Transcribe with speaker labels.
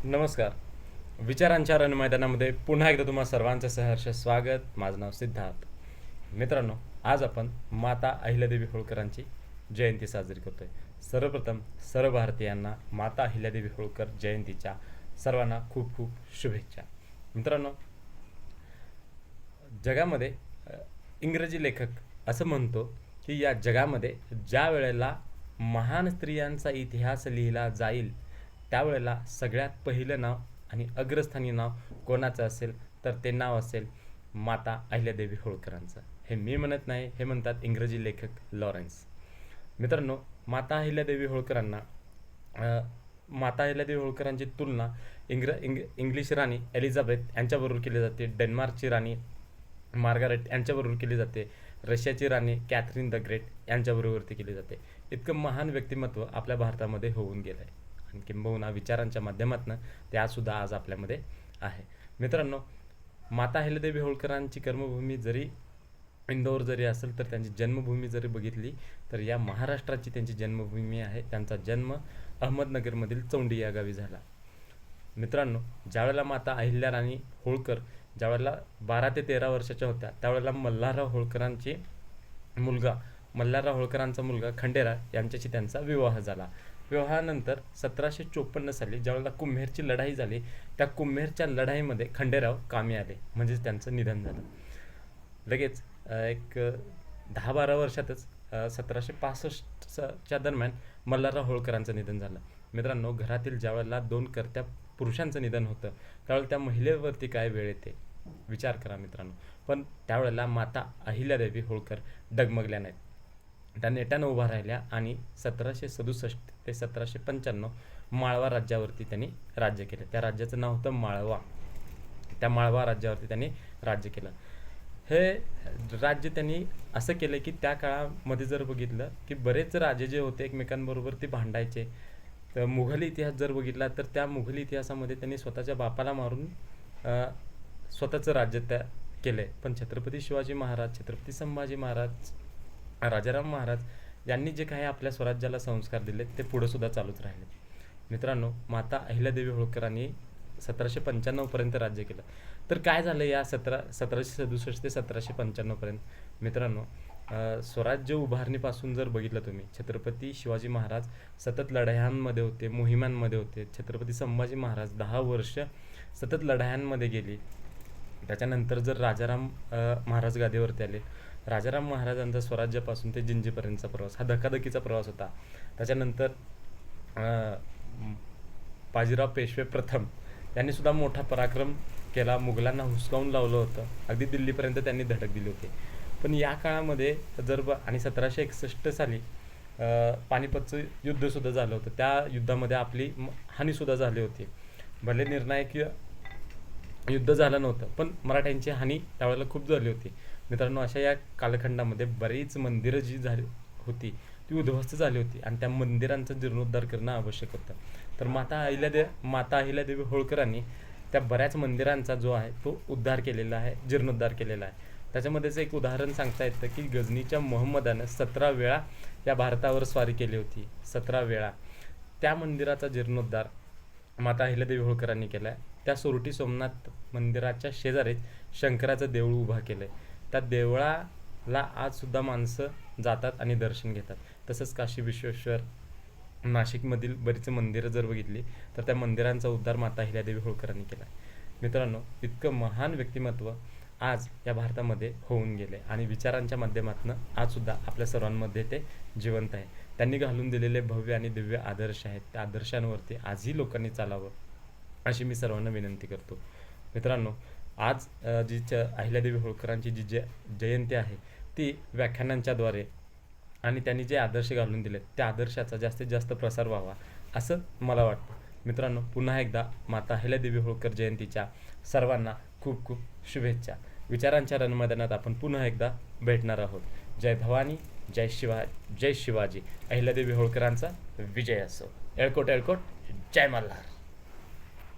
Speaker 1: नमस्कार. विचारांच्या रणमैदानामध्ये पुन्हा एकदा तुम्हा सर्वांचं सहर्ष स्वागत. माझं नाव सिद्धार्थ. मित्रांनो, आज आपण माता अहिल्यादेवी होळकरांची जयंती साजरी करतोय. सर्वप्रथम सर्व भारतीयांना माता अहिल्यादेवी होळकर जयंतीच्या सर्वांना खूप खूप शुभेच्छा. मित्रांनो, जगामध्ये इंग्रजी लेखक असं म्हणतो की या जगामध्ये ज्या वेळेला महान स्त्रियांचा इतिहास लिहिला जाईल त्यावेळेला सगळ्यात पहिलं नाव आणि अग्रस्थानी नाव कोणाचं असेल तर ते नाव असेल माता अहिल्यादेवी होळकरांचं. हे मी म्हणत नाही, हे म्हणतात इंग्रजी लेखक लॉरेन्स. मित्रांनो, माता अहिल्यादेवी होळकरांना माता अहिल्यादेवी होळकरांची तुलना इंग्लिश राणी एलिझाबेथ यांच्याबरोबर केली जाते, डेन्मार्कची राणी मार्गारेट यांच्याबरोबर केली जाते, रशियाची राणी कॅथरीन द ग्रेट यांच्याबरोबरती केली जाते. इतकं महान व्यक्तिमत्व आपल्या भारतामध्ये होऊन गेलं आहे आणि किंबहुना विचारांच्या माध्यमातून त्यासुद्धा आज आपल्यामध्ये आहे. मित्रांनो, माता अहिल्यादेवी होळकरांची कर्मभूमी जरी इंदोर जरी असेल तर त्यांची जन्मभूमी जरी बघितली तर या महाराष्ट्राची त्यांची जन्मभूमी आहे. त्यांचा जन्म अहमदनगरमधील चौंडी या गावी झाला. मित्रांनो, ज्यावेळेला माता अहिल्याराणी होळकर ज्यावेळेला 12 ते 13 वर्षाच्या होत्या त्यावेळेला मल्हारराव होळकरांचा मुलगा खंडेराय यांच्याशी त्यांचा विवाह झाला. विवाहानंतर 1754 साली ज्यावेळेला कुम्हेरची लढाई झाली त्या कुम्हेरच्या लढाईमध्ये खंडेराव कामी आले, म्हणजेच त्यांचं निधन झालं. लगेच एक 10-12 वर्षातच 1765च्या दरम्यान मल्हारराव होळकरांचं निधन झालं. मित्रांनो, घरातील ज्यावेळेला 2 कर्त्या पुरुषांचं निधन होतं त्यावेळेला त्या महिलेवरती काय वेळ येते विचार करा मित्रांनो. पण त्यावेळेला माता अहिल्यादेवी होळकर डगमगल्या नाहीत. त्या नेटानं उभा राहिल्या आणि 1767 ते 1795 माळवा राज्यावरती त्यांनी राज्य केलं. त्या राज्याचं नाव होतं माळवा. त्या माळवा राज्यावरती त्यांनी राज्य केलं. हे राज्य त्यांनी असं केलं की त्या काळामध्ये जर बघितलं की बरेच राजे जे होते एकमेकांबरोबर ते भांडायचे. तर मुघल इतिहास जर बघितला तर त्या मुघल इतिहासामध्ये त्यांनी स्वतःच्या बापाला मारून स्वतःचं राज्य त्या केलं आहे. पण छत्रपती शिवाजी महाराज, छत्रपती संभाजी महाराज, राजाराम महाराज यांनी जे काही आपल्या स्वराज्याला संस्कार दिले ते पुढंसुद्धा चालूच राहिले. मित्रांनो, माता अहिल्यादेवी होळकरांनी 1795 राज्य केलं. तर काय झालं या 1767 ते 1795 मित्रांनो, स्वराज्य उभारणीपासून जर बघितलं तुम्ही, छत्रपती शिवाजी महाराज सतत लढायांमध्ये होते, मोहिमांमध्ये होते. छत्रपती संभाजी महाराज 10 वर्ष सतत लढायांमध्ये गेली. त्याच्यानंतर जर राजाराम महाराज गादीवरती आले, राजाराम महाराजांचा स्वराज्यापासून ते जिंजीपर्यंतचा प्रवास हा धकाधकीचा प्रवास होता. त्याच्यानंतर बाजीराव पेशवे प्रथम यांनी सुद्धा मोठा पराक्रम केला, मुघलांना हुसकावून लावलं होतं, अगदी दिल्लीपर्यंत त्यांनी धडक दिली होती. पण या काळामध्ये जर आणि 1761 साली पानिपतचं युद्धसुद्धा झालं होतं. त्या युद्धामध्ये आपली हानीसुद्धा झाली होती. भले निर्णायक युद्ध झालं नव्हतं पण मराठ्यांची हानी त्यावेळेला खूप झाली होती. मित्रांनो, अशा या कालखंडामध्ये बरीच मंदिरं जी झाली होती ती उद्ध्वस्त झाली होती आणि त्या मंदिरांचा जीर्णोद्धार करणं आवश्यक होतं. तर माता अहिल्यादेवी होळकरांनी त्या बऱ्याच मंदिरांचा जो आहे तो उद्धार केलेला आहे, जीर्णोद्धार केलेला आहे. त्याच्यामध्येच एक उदाहरण सांगता येतं की गझनीच्या मोहम्मदानं 17 वेळा या भारतावर स्वारी केली होती. 17 वेळा त्या मंदिराचा जीर्णोद्धार माता अहिल्यादेवी होळकरांनी केला आहे. त्या सोरटी सोमनाथ मंदिराच्या शेजारीच शंकराचं देऊळ उभा केलं आहे. त्या देवळाला आजसुद्धा माणसं जातात आणि दर्शन घेतात. तसंच काशी विश्वेश्वर, नाशिकमधील बरीच मंदिरं जर बघितली तर त्या मंदिरांचा उद्धार माता अहिल्यादेवी होळकरांनी केला. मित्रांनो, इतकं महान व्यक्तिमत्व आज या भारतामध्ये होऊन गेले आणि विचारांच्या माध्यमातून आजसुद्धा आपल्या सर्वांमध्ये ते जिवंत आहे. त्यांनी घालून दिलेले भव्य आणि दिव्य आदर्श आहेत, त्या आदर्शांवरती आजही लोकांनी चालावं अशी मी सर्वांना विनंती करतो. मित्रांनो, आज अहिल्यादेवी होळकरांची जी जयंती आहे ती व्याख्यानांच्याद्वारे आणि त्यांनी जे आदर्श घालून दिले त्या आदर्शाचा जास्तीत जास्त प्रसार व्हावा असं मला वाटतं. मित्रांनो, पुन्हा एकदा माता अहिल्यादेवी होळकर जयंतीच्या सर्वांना खूप खूप शुभेच्छा. विचारांच्या रणमैदानात आपण पुन्हा एकदा भेटणार आहोत. जय भवानी, जय शिवाजी. अहिल्यादेवी होळकरांचा विजय असो. एळकोट एळकोट, जय मल्हार.